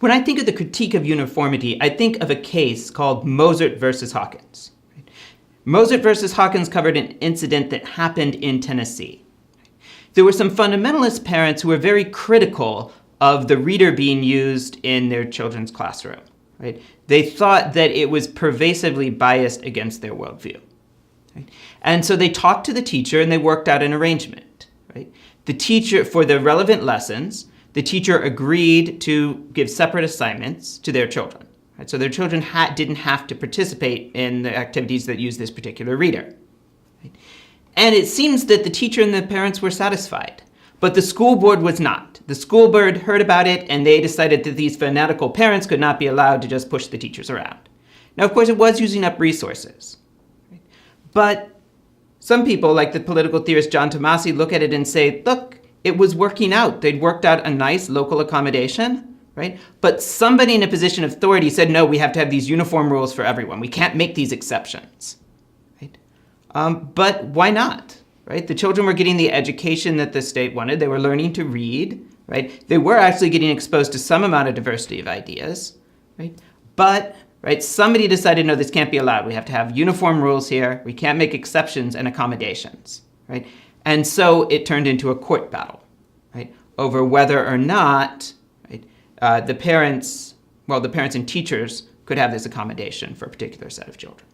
When I think of the critique of uniformity, I think of a case called Mozert versus Hawkins. Mozert versus Hawkins covered an incident that happened in Tennessee. There were some fundamentalist parents who were very critical of the reader being used in their children's classroom. Right? They thought that it was pervasively biased against their worldview. Right? And so they talked to the teacher and they worked out an arrangement. Right? The teacher, for the relevant lessons, the teacher agreed to give separate assignments to their children. Right? So their children didn't have to participate in the activities that use this particular reader. Right? And it seems that the teacher and the parents were satisfied, but the school board was not. The school board heard about it and they decided that these fanatical parents could not be allowed to just push the teachers around. Now, of course, it was using up resources. Right? But some people, like the political theorist John Tomasi, look at it and say, look, it was working out. They'd worked out a nice local accommodation, right? But somebody in a position of authority said, no, we have to have these uniform rules for everyone. We can't make these exceptions, right? But why not, right? The children were getting the education that the state wanted. They were learning to read, right? They were actually getting exposed to some amount of diversity of ideas, right? But, right, somebody decided, no, this can't be allowed. We have to have uniform rules here. We can't make exceptions and accommodations, right? And so it turned into a court battle, right, over whether or not, right, the parents and teachers could have this accommodation for a particular set of children.